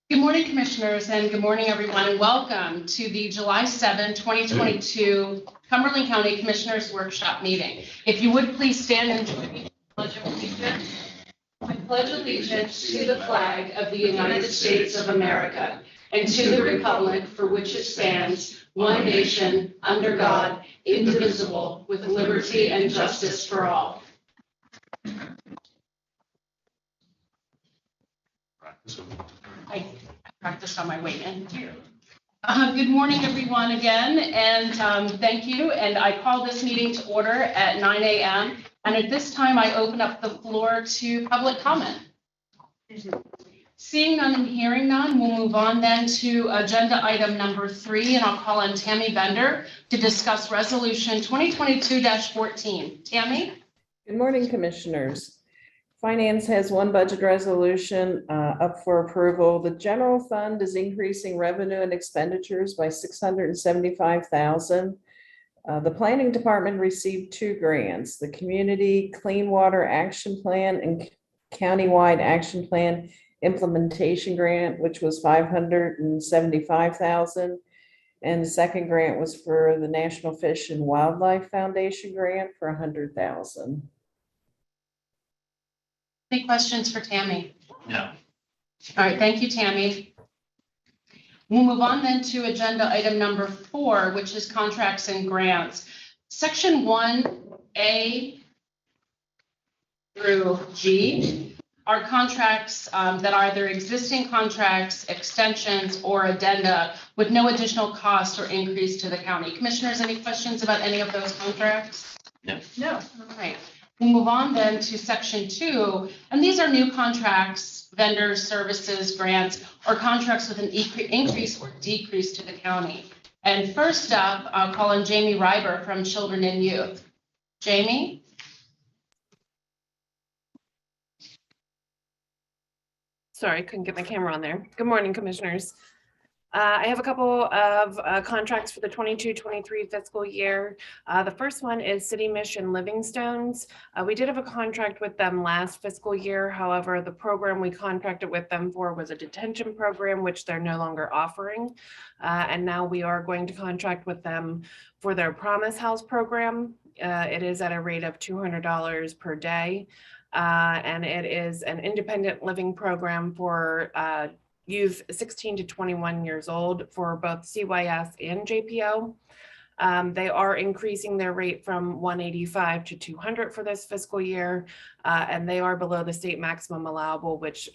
Good morning, Commissioners, and good morning, everyone, and welcome to the July 7, 2022 Cumberland County Commissioners Workshop meeting. If you would please stand and join me in the Pledge of Allegiance. I pledge allegiance to the flag of the United States of America and to the republic for which it stands, one nation, under God, indivisible, with liberty and justice for all. I practiced on my way in here. Good morning, everyone, again, and thank you. And I call this meeting to order at 9 a.m. And at this time, I open up the floor to public comment. Seeing none and hearing none, we'll move on then to agenda item number 3, and I'll call on Tammy Bender to discuss resolution 2022-14. Tammy? Good morning, Commissioners. Finance has one budget resolution up for approval. The general fund is increasing revenue and expenditures by $675,000. The planning department received 2 grants, the Community Clean Water Action Plan and Countywide Action Plan Implementation Grant, which was $575,000. And the second grant was for the National Fish and Wildlife Foundation grant for $100,000. Any questions for Tammy? No. All right, thank you, Tammy. We'll move on then to agenda item number 4, which is contracts and grants. Section 1A through G are contracts that are either existing contracts, extensions, or addenda with no additional cost or increase to the county. Commissioners, any questions about any of those contracts? No. No. All right. We'll move on then to section 2, and these are new contracts, vendors, services, grants, or contracts with an increase or decrease to the county. And first up, I'll call on Jamie Reiber from Children and Youth. Jamie? Sorry, couldn't get my camera on there. Good morning, Commissioners. I have a couple of contracts for the 22-23 fiscal year. The first one is City Mission Livingstones. We did have a contract with them last fiscal year. However, the program we contracted with them for was a detention program, which they're no longer offering. And now we are going to contract with them for their Promise House program. It is at a rate of $200 per day. And it is an independent living program for youth 16 to 21 years old for both CYS and JPO. They are increasing their rate from $185 to $200 for this fiscal year, and they are below the state maximum allowable, which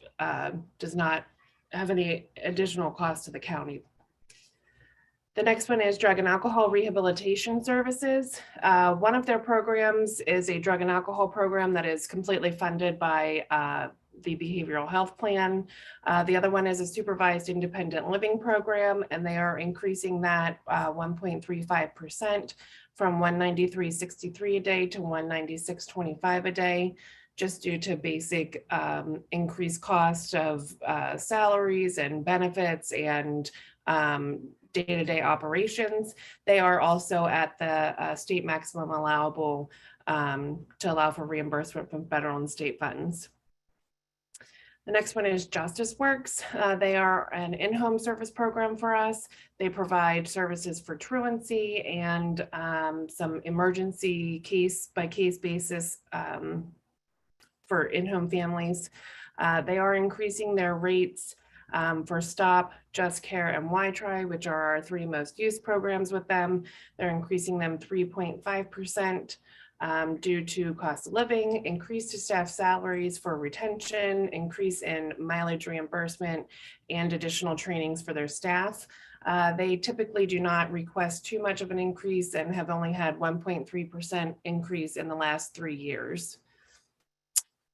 does not have any additional cost to the county. The next one is Drug and Alcohol Rehabilitation Services. One of their programs is a drug and alcohol program that is completely funded by the behavioral health plan. The other one is a supervised independent living program, and they are increasing that 1.35% from $193.63 a day to $196.25 a day, just due to basic increased cost of salaries and benefits and day-to-day operations. They are also at the state maximum allowable to allow for reimbursement from federal and state funds. The next one is Justice Works. They are an in-home service program for us. They provide services for truancy and some emergency case-by-case basis for in-home families. They are increasing their rates for STOP, Just Care, and Y-Try, which are our 3 most used programs with them. They're increasing them 3.5%. Due to cost of living, increase to staff salaries for retention, increase in mileage reimbursement, and additional trainings for their staff. They typically do not request too much of an increase and have only had 1.3% increase in the last 3 years.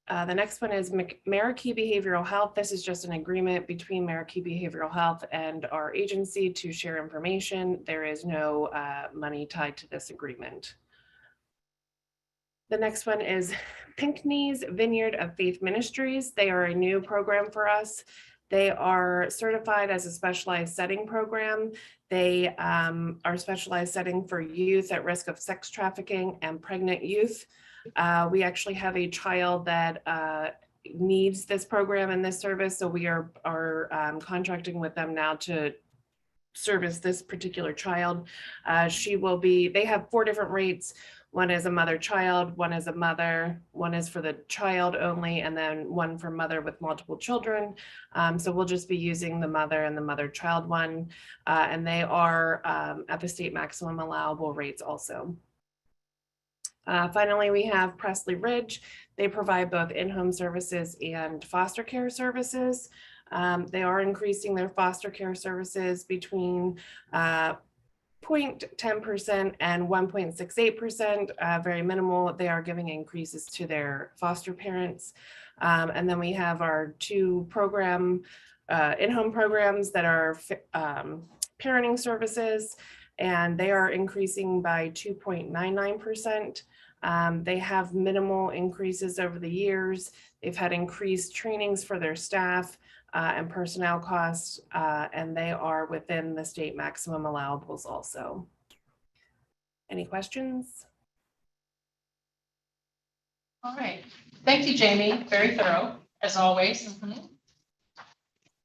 The next one is Marquee Behavioral Health. This is just an agreement between Marquee Behavioral Health and our agency to share information. There is no money tied to this agreement. The next one is Pinckney's Vineyard of Faith Ministries. They are a new program for us. They are certified as a specialized setting program. They are specialized setting for youth at risk of sex trafficking and pregnant youth. We actually have a child that needs this program and this service, so we are contracting with them now to service this particular child. They have 4 different rates. One is a mother-child, one is a mother, one is for the child only, and then one for mother with multiple children. So we'll just be using the mother and the mother-child one, and they are at the state maximum allowable rates also. Finally, we have Presley Ridge. They provide both in-home services and foster care services. They are increasing their foster care services between 0.10% and 1.68%, very minimal. They are giving increases to their foster parents. And then we have our 2 in-home programs that are parenting services, and they are increasing by 2.99%. They have minimal increases over the years. They've had increased trainings for their staff and personnel costs, and they are within the state maximum allowables also. Any questions? All right. Thank you, Jamie. Very thorough, as always.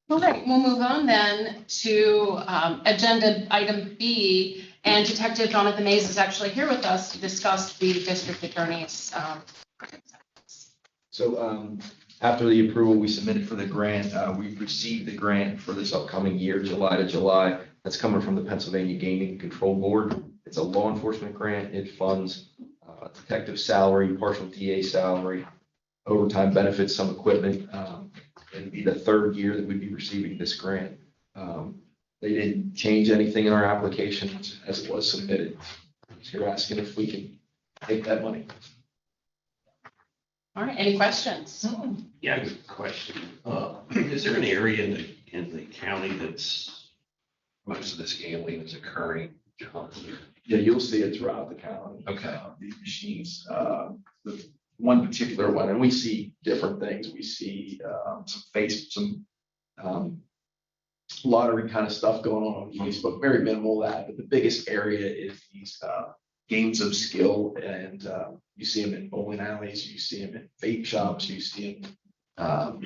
All right, we'll move on then to agenda item B. And Detective Jonathan Mays is actually here with us to discuss the district attorney's. So after the approval we submitted for the grant, we've received the grant for this upcoming year, July to July. That's coming from the Pennsylvania Gaming Control Board. It's a law enforcement grant. It funds detective salary, partial DA salary, overtime benefits, some equipment. It'd be the 3rd year that we'd be receiving this grant. They didn't change anything in our application as it was submitted. So you're asking if we can take that money. All right, any questions? Yeah, good question. Is there an area in the county that's most of this gambling is occurring? Yeah, you'll see it throughout the county. Okay. These machines, the one particular one, and we see different things. We see some lottery kind of stuff going on Facebook, very minimal of that, but the biggest area is these games of skill, and you see them in bowling alleys, you see them in vape shops, you see them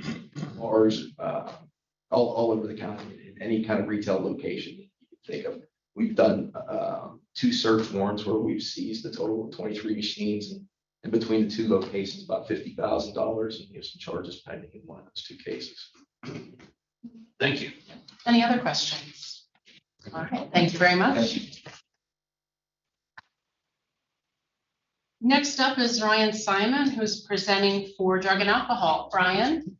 bars, all over the county, in any kind of retail location you can think of. We've done 2 search warrants where we've seized a total of 23 machines, and between the 2 locations, about $50,000, and we have some charges pending in one of those 2 cases. Thank you. Any other questions? All right, thank you very much. Thank you. Next up is Ryan Simon, who's presenting for drug and alcohol. Ryan?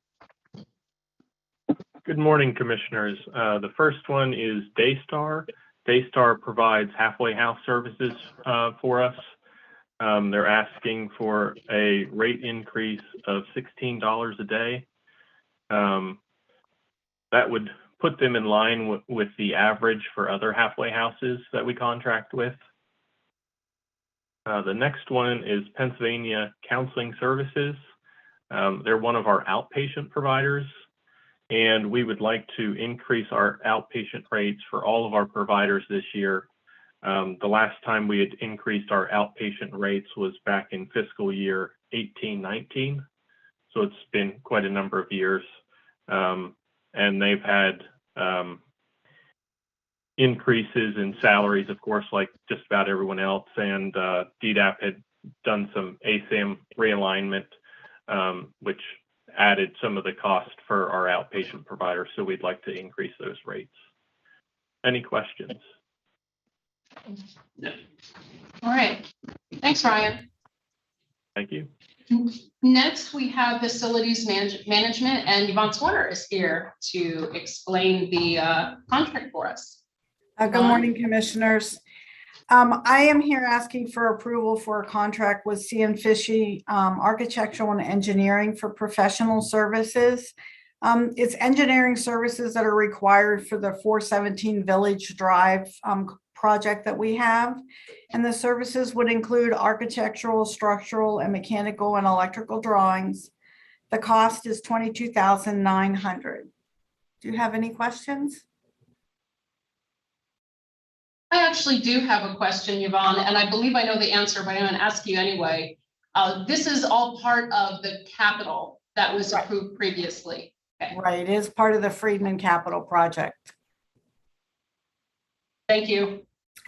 Good morning, commissioners. The first one is Daystar. Daystar provides halfway house services for us. They're asking for a rate increase of $16 a day. That would put them in line with the average for other halfway houses that we contract with. The next one is Pennsylvania Counseling Services. They're one of our outpatient providers, and we would like to increase our outpatient rates for all of our providers this year. The last time we had increased our outpatient rates was back in fiscal year 18-19. So it's been quite a number of years. And they've had increases in salaries, of course, like just about everyone else. And DDAP had done some ASAM realignment, which added some of the cost for our outpatient providers. So we'd like to increase those rates. Any questions? No. All right, thanks, Ryan. Thank you. Next, we have facilities management, and Yvonne Swarner is here to explain the contract for us. Good morning, commissioners. I am here asking for approval for a contract with C.N. Fishy Architectural and Engineering for professional services. It's engineering services that are required for the 417 Village Drive project that we have. And the services would include architectural, structural, and mechanical and electrical drawings. The cost is $22,900. Do you have any questions? I actually do have a question, Yvonne, and I believe I know the answer, but I'm going to ask you anyway. This is all part of the capital that was Right. approved previously. Okay, Right, it is part of the Friedman Capital Project. thank you.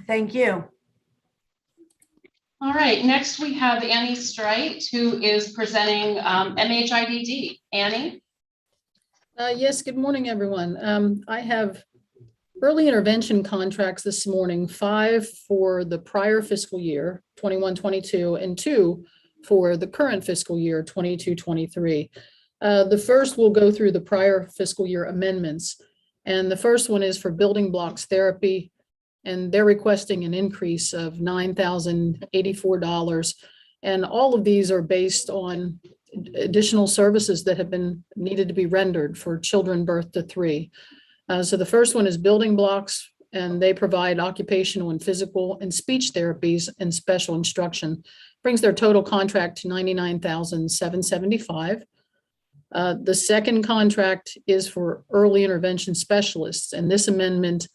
Thank you. All right, next we have Annie Strite, who is presenting MHIDD. Annie? Yes, good morning, everyone. I have early intervention contracts this morning, 5 for the prior fiscal year, 21-22, and 2 for the current fiscal year, 22-23. The first will go through the prior fiscal year amendments. And the first one is for building blocks therapy, and they're requesting an increase of $9,084. And all of these are based on additional services that have been needed to be rendered for children birth to 3. So the first one is building blocks, and they provide occupational and physical and speech therapies and special instruction. Brings their total contract to $99,775. The second contract is for early intervention specialists, and this amendment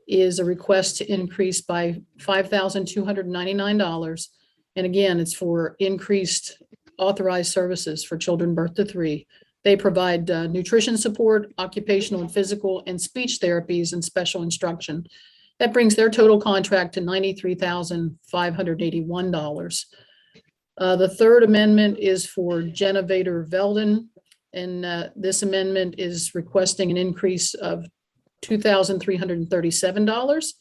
is a request to increase by $5,299. And again, it's for increased authorized services for children birth to 3. They provide nutrition support, occupational and physical, and speech therapies and special instruction. That brings their total contract to $93,581. The third amendment is for Jenna Vader Velden, and this amendment is requesting an increase of $2,337.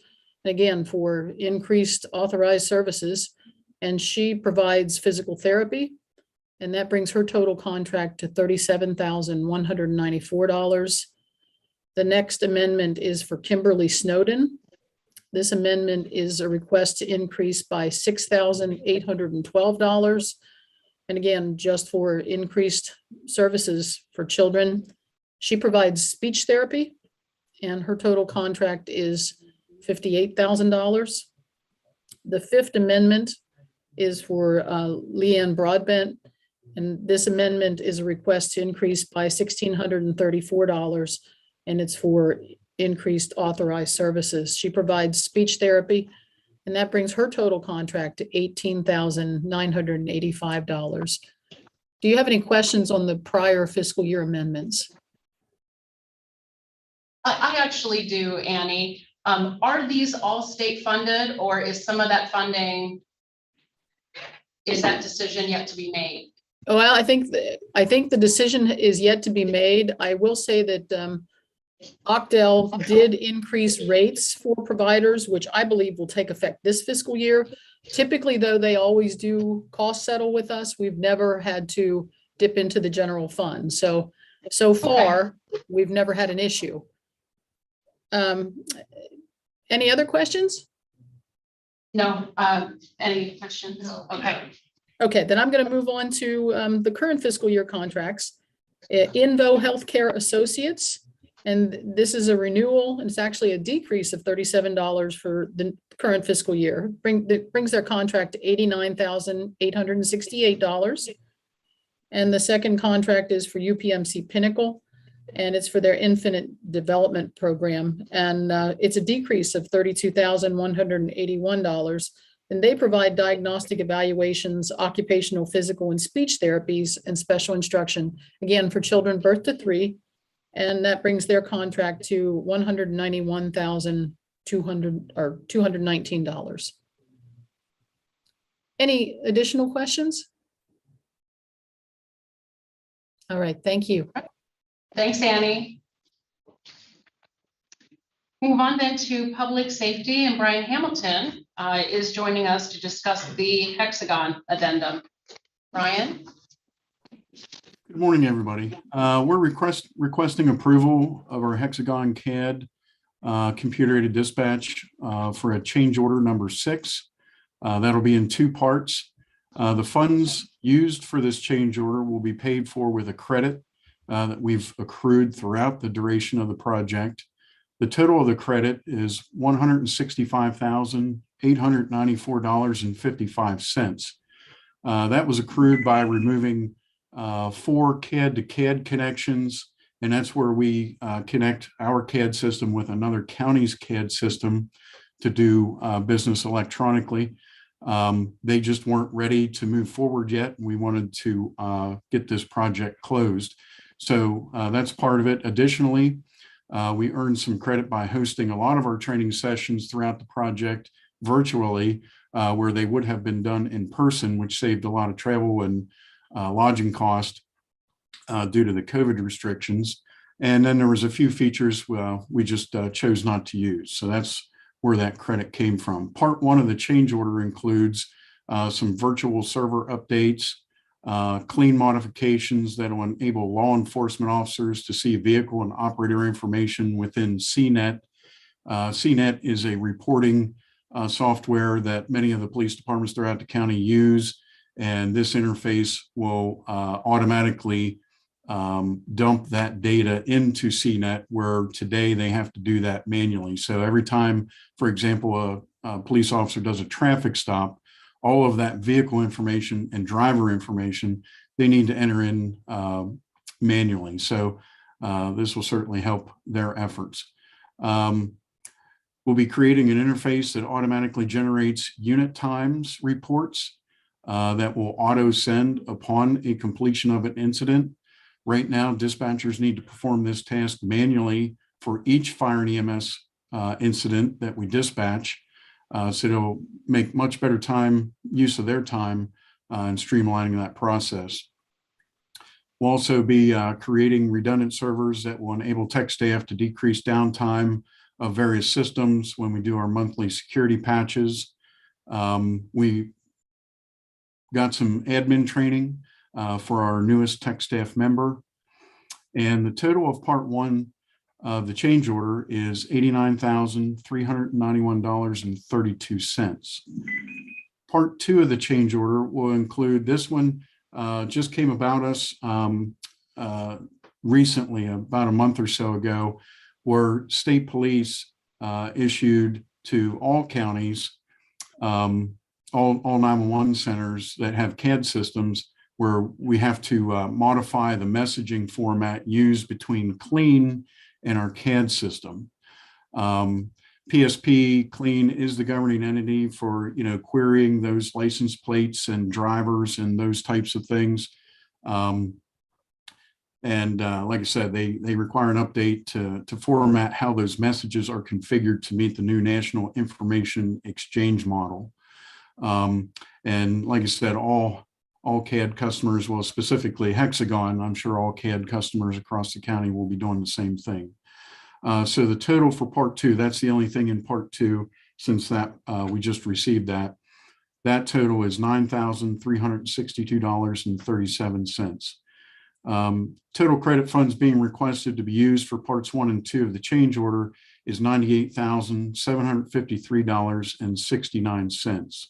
Again, for increased authorized services, and she provides physical therapy, and that brings her total contract to $37,194. The next amendment is for Kimberly Snowden. This amendment is a request to increase by $6,812. And again, just for increased services for children. She provides speech therapy, and her total contract is $58,000. The fifth amendment is for Leanne Broadbent, and this amendment is a request to increase by $1,634, and it's for increased authorized services. She provides speech therapy, and that brings her total contract to $18,985. Do you have any questions on the prior fiscal year amendments? I actually do, Annie. Are these all state funded, or is some of that funding, is that decision yet to be made? Well, I think the decision is yet to be made. I will say that Ocdel did increase rates for providers, which I believe will take effect this fiscal year. Typically, though, they always do cost settle with us. We've never had to dip into the general fund. So far, we've never had an issue. Any other questions? No, any questions? Okay. Okay, then I'm going to move on to the current fiscal year contracts. Invo Healthcare Associates, and this is a renewal, and it's actually a decrease of $37 for the current fiscal year. Brings their contract to $89,868. And the second contract is for UPMC Pinnacle, and it's for their Infinite Development Program. And it's a decrease of $32,181. And they provide diagnostic evaluations, occupational, physical, and speech therapies and special instruction, again, for children birth to 3. And that brings their contract to $191,219. Any additional questions? All right, thank you. Thanks, Annie. Move on then to public safety, and Brian Hamilton is joining us to discuss the Hexagon addendum. Brian? Good morning, everybody. We're requesting approval of our Hexagon CAD computer-aided dispatch for a change order number 6. That'll be in 2 parts. The funds used for this change order will be paid for with a credit that we've accrued throughout the duration of the project. The total of the credit is $165,894.55. That was accrued by removing 4 CAD to CAD connections, and that's where we connect our CAD system with another county's CAD system to do business electronically. They just weren't ready to move forward yet. We wanted to get this project closed. So that's part of it. Additionally, we earned some credit by hosting a lot of our training sessions throughout the project virtually, where they would have been done in person, which saved a lot of travel and lodging cost due to the COVID restrictions. And then there was a few features we just chose not to use. So that's where that credit came from. Part one of the change order includes some virtual server updates, clean modifications that will enable law enforcement officers to see vehicle and operator information within CNET. CNET is a reporting software that many of the police departments throughout the county use, and this interface will automatically dump that data into CNET, where today they have to do that manually. So every time, for example, a police officer does a traffic stop, all of that vehicle information and driver information, they need to enter in manually. So this will certainly help their efforts. We'll be creating an interface that automatically generates unit times reports that will auto send upon a completion of an incident. Right now, dispatchers need to perform this task manually for each fire and EMS incident that we dispatch. So it'll make much better use of their time and streamlining that process. We'll also be creating redundant servers that will enable tech staff to decrease downtime of various systems when we do our monthly security patches. We got some admin training for our newest tech staff member. And the total of part one of the change order is $89,391.32. Part two of the change order will include, this one just came about us recently, about a month or so ago, where state police issued to all counties, all 911 centers that have CAD systems, where we have to modify the messaging format used between Clean and our CAD system. PSP Clean is the governing entity for querying those license plates and drivers and those types of things. Like I said, they require an update to format how those messages are configured to meet the new National Information Exchange model. And like I said, all CAD customers, well, specifically Hexagon, I'm sure all CAD customers across the county will be doing the same thing. So the total for part two, that's the only thing in part two, since that we just received that total is $9,362.37. Total credit funds being requested to be used for parts one and two of the change order is $98,753.69.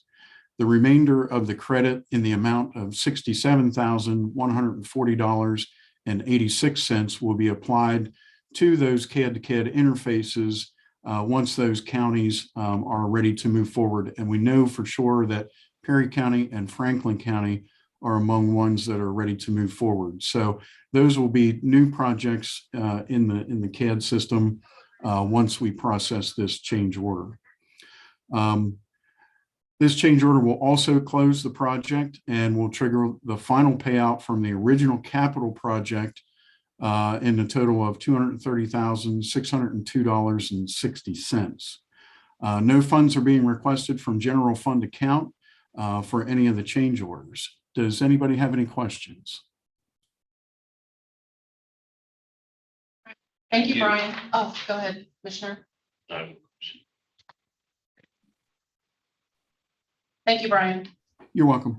The remainder of the credit in the amount of $67,140.86 will be applied to those CAD-to-CAD interfaces once those counties are ready to move forward. And we know for sure that Perry County and Franklin County are among ones that are ready to move forward. So those will be new projects in the CAD system once we process this change order. This change order will also close the project and will trigger the final payout from the original capital project in a total of $230,602.60. No funds are being requested from general fund account for any of the change orders. Does anybody have any questions? Thank you, Brian. Oh, go ahead, Commissioner. Thank you, Brian. You're welcome.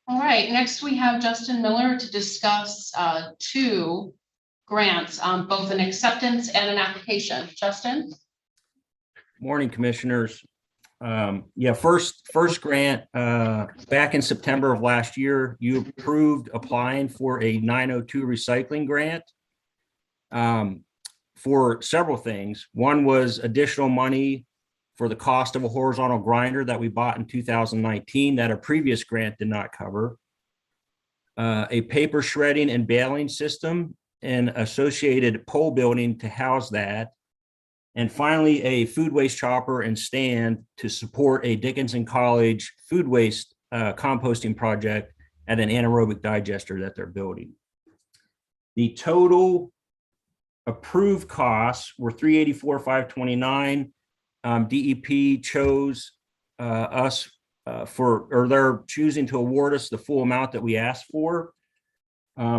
All right, next we have Justin Miller to discuss two grants, both an acceptance and an application. Justin? Morning, Commissioners. First grant, back in September of last year, you approved applying for a 902 recycling grant for several things. One was additional money for the cost of a horizontal grinder that we bought in 2019 that a previous grant did not cover, a paper shredding and baling system and associated pole building to house that, And finally, a food waste chopper and stand to support a Dickinson College food waste composting project at an anaerobic digester that they're building. The total approved costs were $384,529. DEP chose us or they're choosing to award us the full amount that we asked for.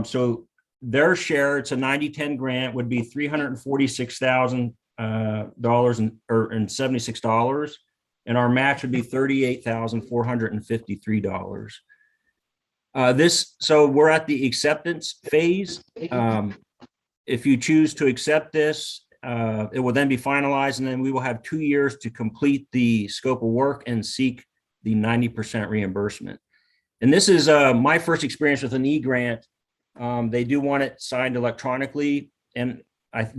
So their share, it's a 90-10 grant, would be $346,000 and our match would be $38,453. So we're at the acceptance phase. If you choose to accept this, it will then be finalized, and then we will have 2 years to complete the scope of work and seek the 90% reimbursement. And this is my first experience with an e-grant. They do want it signed electronically. And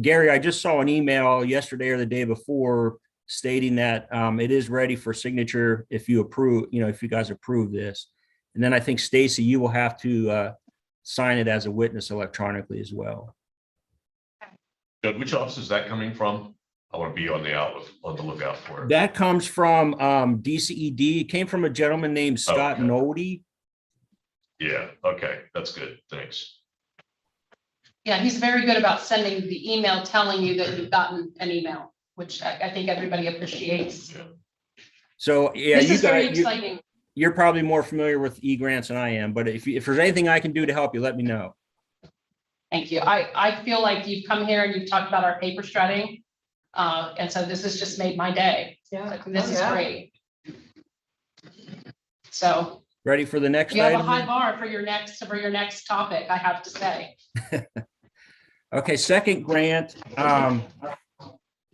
Gary, I just saw an email yesterday or the day before stating that it is ready for signature if you approve, if you guys approve this. And then I think, Stacy, you will have to sign it as a witness electronically as well. Good. Which office is that coming from? I want to be on the lookout for it. That comes from DCED. It came from a gentleman named Scott Nolde. Yeah. Okay. That's good. Thanks. Yeah, he's very good about sending the email telling you that you've gotten an email, which I think everybody appreciates. Yeah. So yeah, This is very exciting. You're probably more familiar with e-grants than I am, but if there's anything I can do to help you, let me know. Thank you. I feel like you've come here and you've talked about our paper shredding. And so this has just made my day. Yeah. This is great. So. Ready for the next You have a item? high bar for your next topic, I have to say. Okay, second grant.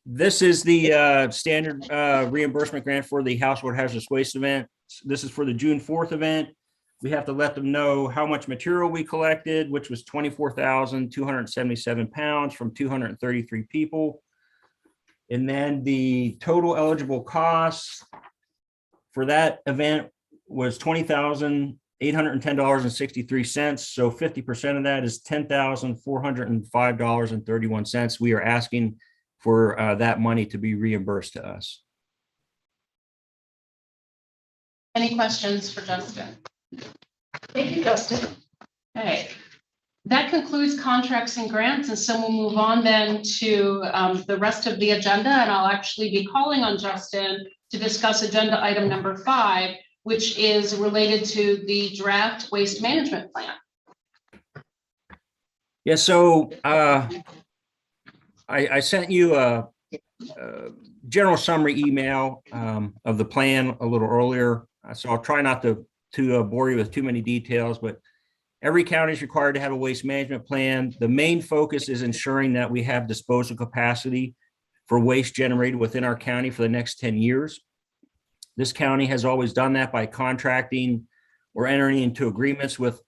This is the standard reimbursement grant for the household hazardous waste event. This is for the June 4th event. We have to let them know how much material we collected, which was 24,277 pounds from 233 people. And then the total eligible costs for that event was $20,810.63. So 50% of that is $10,405.31. We are asking for that money to be reimbursed to us. Any questions for Justin? Thank you, Justin. Okay. That concludes contracts and grants, and so we'll move on then to the rest of the agenda, and I'll actually be calling on Justin to discuss agenda item number 5, which is related to the draft waste management plan. Yeah, so I sent you a general summary email of the plan a little earlier, so I'll try not to bore you with too many details, but every county is required to have a waste management plan. The main focus is ensuring that we have disposal capacity for waste generated within our county for the next 10 years. This county has always done that by contracting or entering into agreements with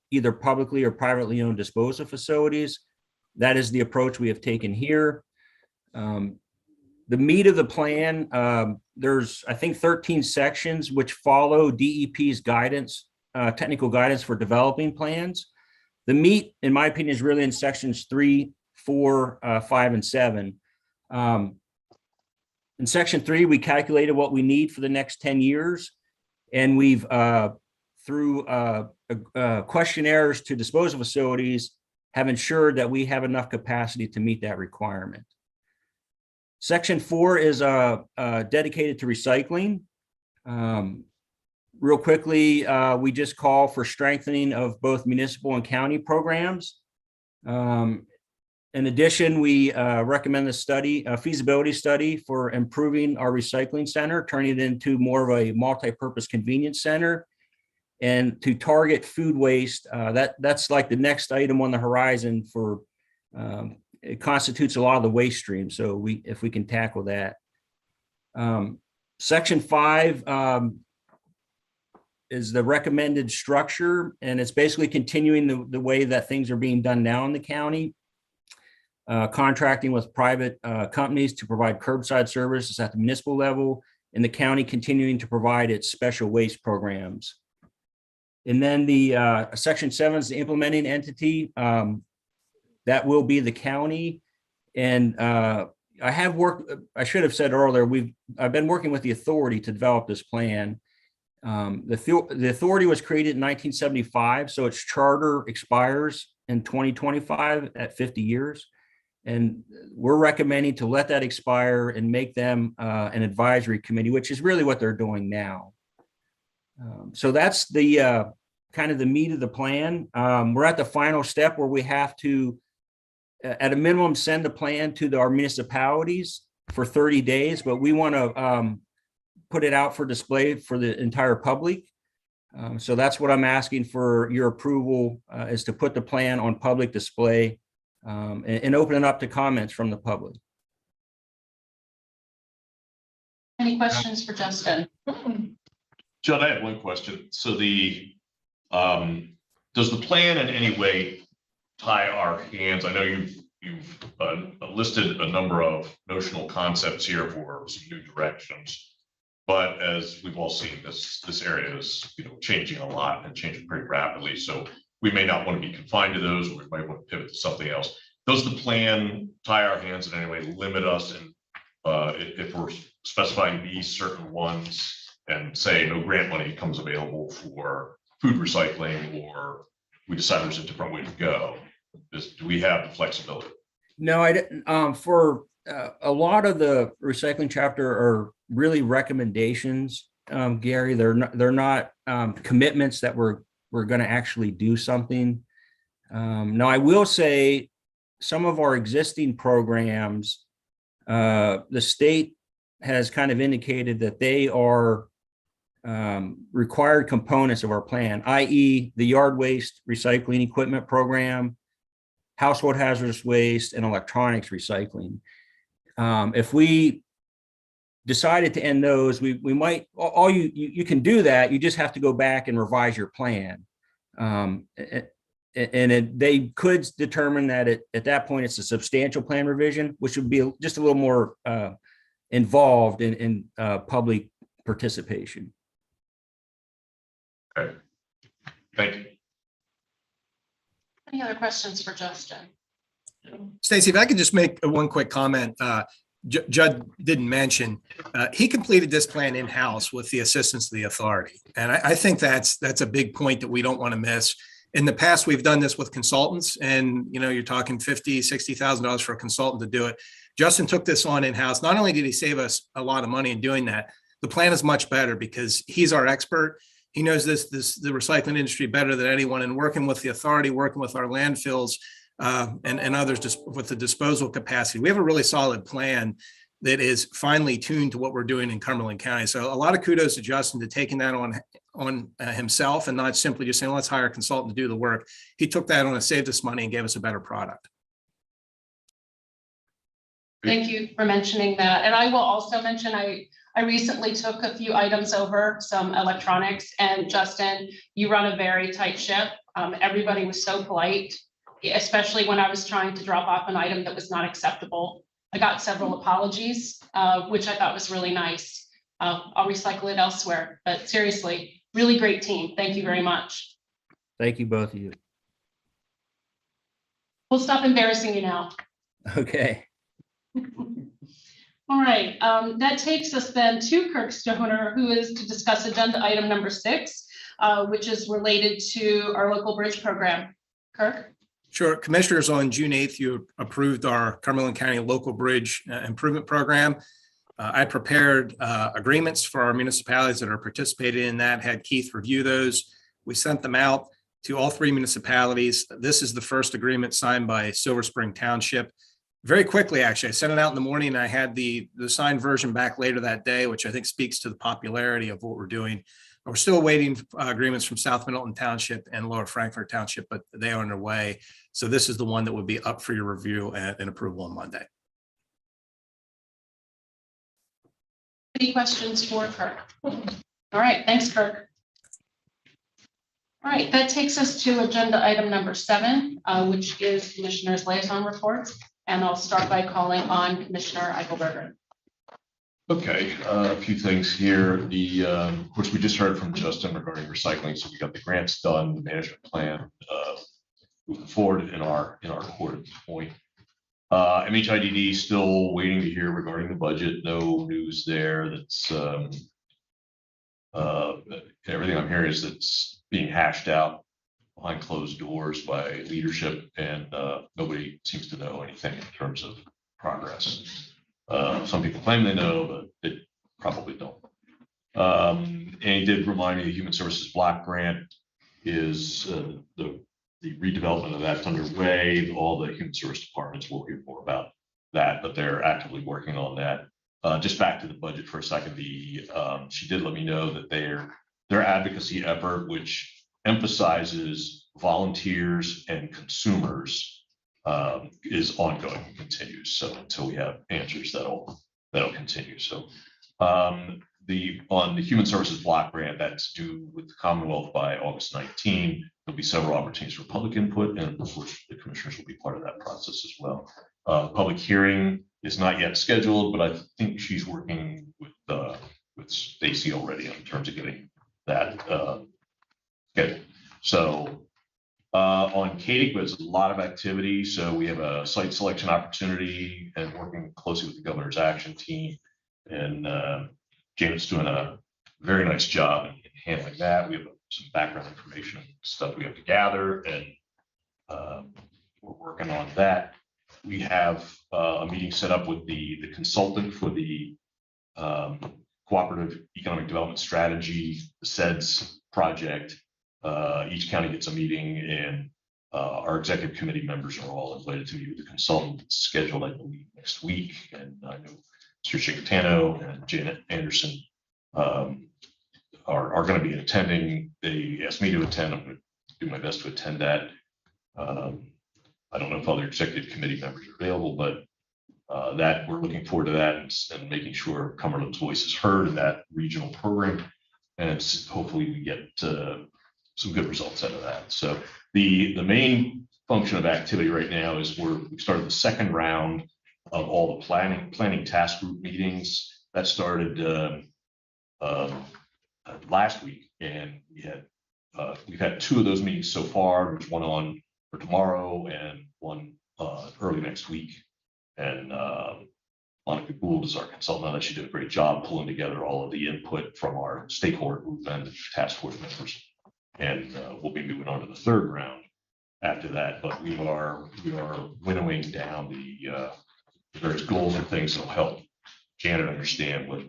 either publicly or privately owned disposal facilities. That is the approach we have taken here. The meat of the plan, there's, I think, 13 sections which follow DEP's guidance, technical guidance for developing plans. The meat, in my opinion, is really in sections 3, 4, 5, and 7. In section 3, we calculated what we need for the next 10 years, and we've, through questionnaires to disposal facilities, have ensured that we have enough capacity to meet that requirement. Section 4 is dedicated to recycling. Real quickly, we just call for strengthening of both municipal and county programs. In addition, we recommend a feasibility study for improving our recycling center, turning it into more of a multi-purpose convenience center, and to target food waste. That's like the next item on the horizon for. It constitutes a lot of the waste stream. So if we can tackle that. Section 5 is the recommended structure, and it's basically continuing the way that things are being done now in the county. Contracting with private companies to provide curbside services at the municipal level, and the county continuing to provide its special waste programs. And then the section 7 is the implementing entity. That will be the county. And I have worked, I should have said earlier, I've been working with the authority to develop this plan. The authority was created in 1975, so its charter expires in 2025 at 50 years. And we're recommending to let that expire and make them an advisory committee, which is really what they're doing now. So that's the kind of the meat of the plan. We're at the final step where we have to, at a minimum, send the plan to our municipalities for 30 days, but we want to put it out for display for the entire public. So that's what I'm asking for your approval, is to put the plan on public display and open it up to comments from the public. Any questions for Justin? Judd, I have one question. So does the plan in any way tie our hands? I know you've listed a number of notional concepts here for some new directions, but as we've all seen, this area is changing a lot and changing pretty rapidly. So we may not want to be confined to those, or we might want to pivot to something else. Does the plan tie our hands in any way, limit us, and if we're specifying these certain ones, and say no grant money becomes available for food recycling, or we decide there's a different way to go? Do we have the flexibility? No, I didn't. For a lot of the recycling chapter are really recommendations, Gary. They're not commitments that we're going to actually do something. Now, I will say some of our existing programs, the state has kind of indicated that they are required components of our plan, i.e. the yard waste recycling equipment program, household hazardous waste, and electronics recycling. If we decided to end those, we might, you can do that. You just have to go back and revise your plan. They could determine that at that point, it's a substantial plan revision, which would be just a little more involved in public participation. Okay, thank you. Any other questions for Justin? Stacy, if I could just make one quick comment. Judd didn't mention, he completed this plan in-house with the assistance of the authority. And I think that's a big point that we don't want to miss. In the past, we've done this with consultants, and you're talking $50,000, $60,000 for a consultant to do it. Justin took this on in-house. Not only did he save us a lot of money in doing that, the plan is much better because he's our expert. He knows the recycling industry better than anyone, and working with the authority, working with our landfills and others just with the disposal capacity. We have a really solid plan that is finely tuned to what we're doing in Cumberland County. So a lot of kudos to Justin to taking that on himself and not simply just saying, let's hire a consultant to do the work. He took that on and saved us money and gave us a better product. Thank you for mentioning that. And I will also mention, I recently took a few items over, some electronics, and Justin, you run a very tight ship. Everybody was so polite, especially when I was trying to drop off an item that was not acceptable. I got several apologies, which I thought was really nice. I'll recycle it elsewhere, but seriously, really great team. Thank you very much. Thank you, both of you. We'll stop embarrassing you now. Okay. All right, that takes us then to Kirk Stoner, who is to discuss agenda item number 6, which is related to our local bridge program. Kirk? Sure. Commissioners, on June 8th, you approved our Cumberland County Local Bridge Improvement Program. I prepared agreements for our municipalities that are participating in that, had Keith review those. We sent them out to all 3 municipalities. This is the first agreement signed by Silver Spring Township. Very quickly, actually, I sent it out in the morning and I had the signed version back later that day, which I think speaks to the popularity of what we're doing. We're still awaiting agreements from South Middleton Township and Lower Frankfort Township, but they are underway. So this is the one that would be up for your review and approval on Monday. Any questions for Kirk? All right, thanks, Kirk. All right, that takes us to agenda item number 7, which is Commissioner's Liaison Reports. And I'll start by calling on Commissioner Eichelberger. Okay, a few things here. Of course, we just heard from Justin regarding recycling. So we got the grants done, the management plan moving forward in our court at this point. MHIDD still waiting to hear regarding the budget. No news there. That's everything I'm hearing is that's being hashed out behind closed doors by leadership, and nobody seems to know anything in terms of progress. Some people claim they know, but they probably don't. And he did remind me the Human Services Block Grant is the redevelopment of that's underway. All the human service departments will hear more about that, but they're actively working on that. Just back to the budget for a second, she did let me know that their advocacy effort, which emphasizes volunteers and consumers, is ongoing and continues. So until we have answers, that'll continue. So on the Human Services Block Grant, that's due with the Commonwealth by August 19. There'll be several opportunities for public input, and of course, the commissioners will be part of that process as well. Public hearing is not yet scheduled, but I think she's working with Stacy already in terms of getting that scheduled. So on CADIC, there's a lot of activity. So we have a site selection opportunity and working closely with the governor's action team, and Janet's doing a very nice job in handling that. We have some background information and stuff we have to gather, and we're working on that. We have a meeting set up with the consultant for the Cooperative Economic Development Strategy, the CEDS project. Each county gets a meeting, and our executive committee members are all invited to meet with the consultant. It's scheduled, I believe, next week. And I know Mr. Chicatano and Janet Anderson are going to be attending. They asked me to attend. I'm going to do my best to attend that. I don't know if other executive committee members are available, but that we're looking forward to that, and making sure Cumberland's voice is heard in that regional program. And hopefully we get some good results out of that. So the main function of activity right now is we started the second round of all the planning task group meetings. That started last week, and we've had 2 of those meetings so far. There's one on for tomorrow and one early next week. And Monica Gould is our consultant. That she did a great job pulling together all of the input from our stakeholder group and the task force members. And we'll be moving on to the third round after that. But we are winnowing down the various goals and things that'll help Janet understand what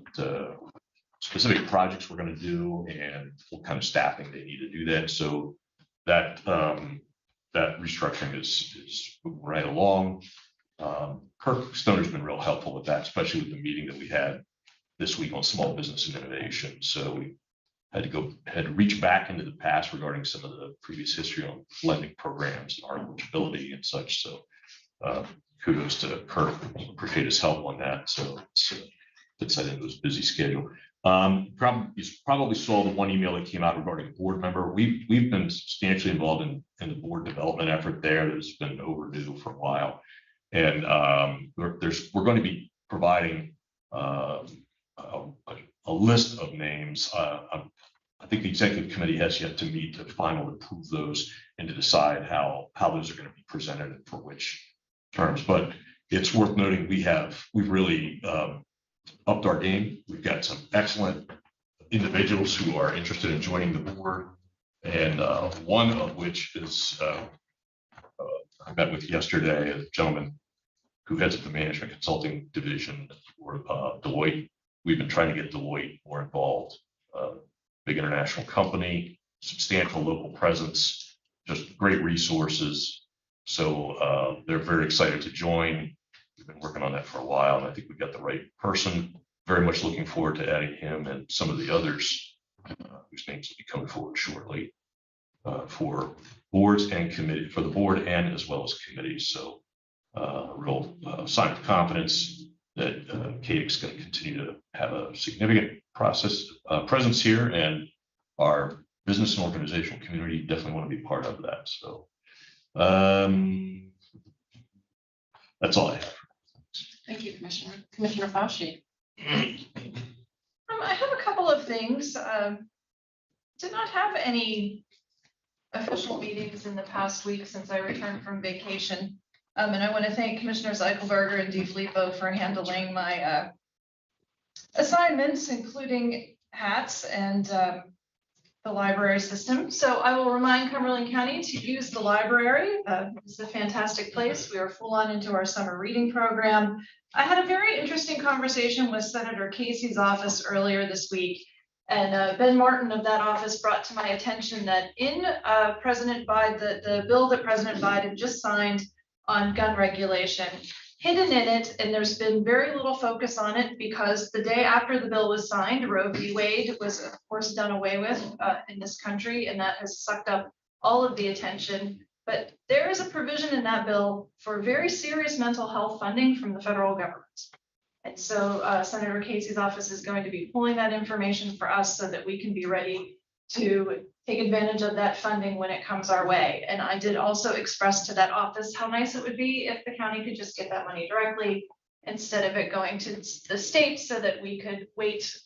specific projects we're going to do and what kind of staffing they need to do that. So that restructuring is moving right along. Kirk Stoner's been real helpful with that, especially with the meeting that we had this week on small business and innovation. So we had to reach back into the past regarding some of the previous history on lending programs and our eligibility and such. So kudos to Kirk. Appreciate his help on that. So fits that into his busy schedule. You probably saw the one email that came out regarding a board member. We've been substantially involved in the board development effort there that has been overdue for a while. And we're going to be providing a list of names. I think the executive committee has yet to meet to finally approve those and to decide how those are going to be presented and for which terms. But it's worth noting we've really upped our game. We've got some excellent individuals who are interested in joining the board, and one of which is I met with yesterday, a gentleman who heads up the management consulting division for Deloitte. We've been trying to get Deloitte more involved. Big international company, substantial local presence, just great resources. So they're very excited to join. We've been working on that for a while, and I think we've got the right person. Very much looking forward to adding him and some of the others whose names will be coming forward shortly for boards and committee, for the board and as well as committees. So real sign of confidence that CADIC is going to continue to have a significant presence here, and our business and organizational community definitely want to be part of that. So that's all I have. Thank you, Commissioner. Commissioner Fauci. I have a couple of things. Did not have any official meetings in the past week since I returned from vacation. And I want to thank Commissioners Eichelberger and DeFilippo for handling my assignments, including hats and the library system. So I will remind Cumberland County to use the library. It's a fantastic place. We are full on into our summer reading program. I had a very interesting conversation with Senator Casey's office earlier this week. And Ben Martin of that office brought to my attention that in President Biden, the bill that President Biden just signed on gun regulation, hidden in it, and there's been very little focus on it because the day after the bill was signed, Roe v. Wade was of course done away with in this country, and that has sucked up all of the attention. But there is a provision in that bill for very serious mental health funding from the federal government. And so Senator Casey's office is going to be pulling that information for us so that we can be ready to take advantage of that funding when it comes our way. And I did also express to that office how nice it would be if the county could just get that money directly instead of it going to the state so that we could wait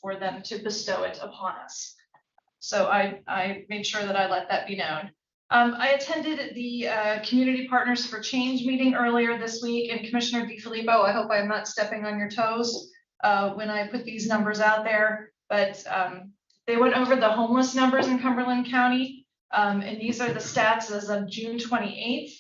for them to bestow it upon us. So I made sure that I let that be known. I attended the Community Partners for Change meeting earlier this week, and Commissioner DeFilippo, I hope I'm not stepping on your toes when I put these numbers out there, but they went over the homeless numbers in Cumberland County, and these are the stats as of June 28th.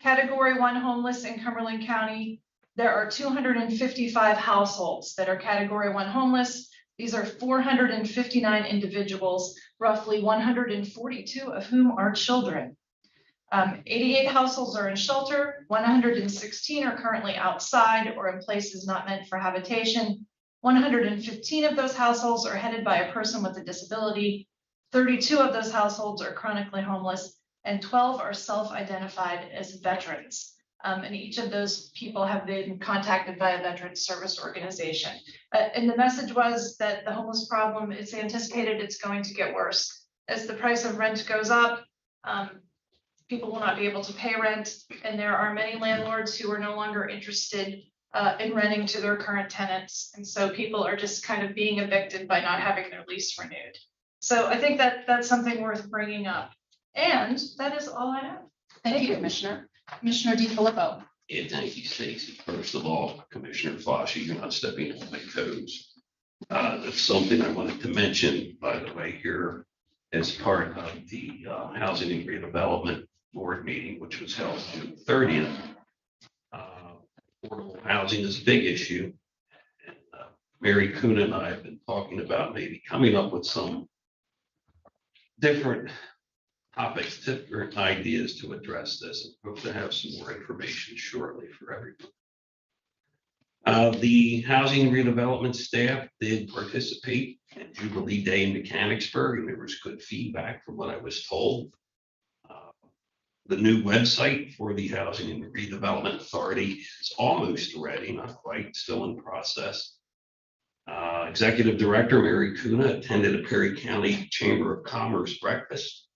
Category 1 homeless in Cumberland County, there are 255 households that are Category 1 homeless. These are 459 individuals, roughly 142 of whom are children. 88 households are in shelter, 116 are currently outside or in places not meant for habitation. 115 of those households are headed by a person with a disability. 32 of those households are chronically homeless, and 12 are self-identified as veterans. And each of those people have been contacted by a veteran service organization. And the message was that the homeless problem is anticipated it's going to get worse. As the price of rent goes up, people will not be able to pay rent, and there are many landlords who are no longer interested in renting to their current tenants. And so people are just kind of being evicted by not having their lease renewed. So I think that that's something worth bringing up. And that is all I have. Thank you, Commissioner. Commissioner DeFilippo. Yeah, thank you, Stacy. First of all, Commissioner Flashy, you're not stepping on my toes. That's something I wanted to mention, by the way, here as part of the Housing and Redevelopment Board meeting, which was held June 30th. Affordable housing is a big issue. And Mary Kuna and I have been talking about maybe coming up with some different topics, different ideas to address this, and hope to have some more information shortly for everyone. The Housing and Redevelopment staff did participate in Jubilee Day in Mechanicsburg, and there was good feedback from what I was told. The new website for the Housing and Redevelopment Authority is almost ready, not quite, still in process. Executive Director Mary Kuna attended a Perry County Chamber of Commerce breakfast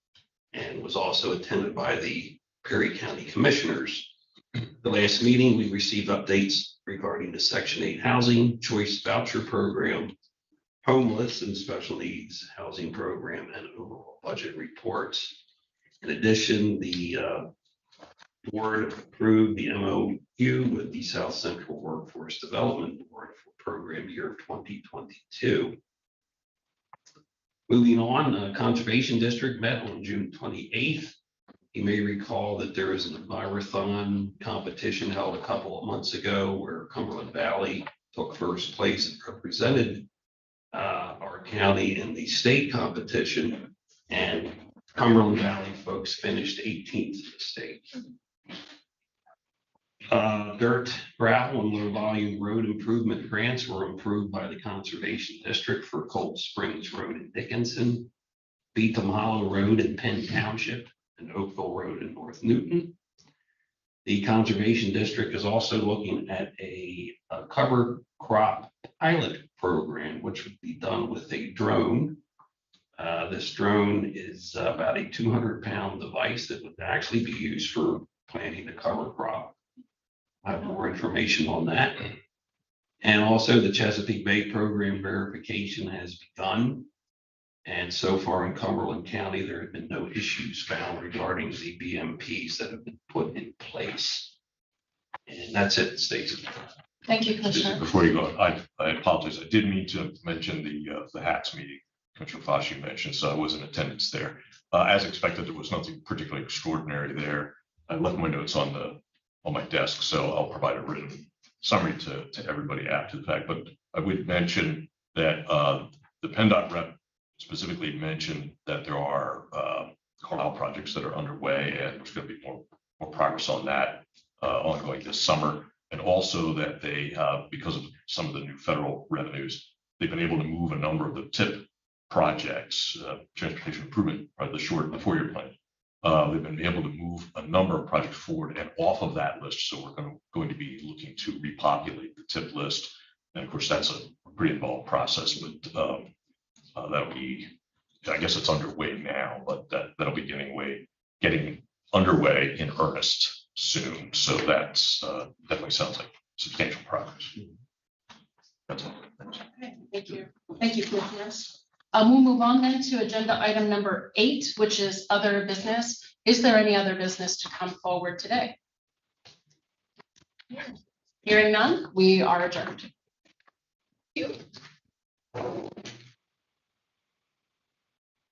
and was also attended by the Perry County Commissioners. The last meeting, we received updates regarding the Section 8 housing, choice voucher program, homeless and special needs housing program, and overall budget reports. In addition, the board approved the MOU with the South Central Workforce Development Board for program year 2022. Moving on, the Conservation District met on June 28th. You may recall that there was an envirothon competition held a couple of months ago where Cumberland Valley took first place and represented our county in the state competition, and Cumberland Valley folks finished 18th in the state. Dirt, gravel, and low volume road improvement grants were approved by the Conservation District for Cold Springs Road in Dickinson, Beetham Hollow Road in Penn Township, and Oakville Road in North Newton. The Conservation District is also looking at a cover crop pilot program, which would be done with a drone. This drone is about a 200-pound device that would actually be used for planting the cover crop. I have more information on that. And also the Chesapeake Bay program verification has begun. And so far in Cumberland County, there have been no issues found regarding the BMPs that have been put in place. And that's it, Stacy. Thank you, Commissioner. Before you go, I apologize. I did mean to mention the HATS meeting Commissioner Foshee mentioned, so I was in attendance there. As expected, there was nothing particularly extraordinary there. I left my notes on my desk, so I'll provide a written summary to everybody after the fact. But I would mention that the PennDOT rep specifically mentioned that there are Carlisle projects that are underway, and there's going to be more progress on that ongoing this summer. And also that they, because of some of the new federal revenues, they've been able to move a number of the TIP projects, transportation improvement, the 4-year plan. They've been able to move a number of projects forward and off of that list. So we're going to be looking to repopulate the TIP list. And of course, that's a pretty involved process, but that'll be, I guess it's underway now, but that'll be getting underway in earnest soon. So that's definitely sounds like substantial progress. That's all. Thanks. Okay, thank you. Thank you, Commissioners. We'll move on then to agenda item number 8, which is other business. Is there any other business to come forward today? Hearing none, we are adjourned.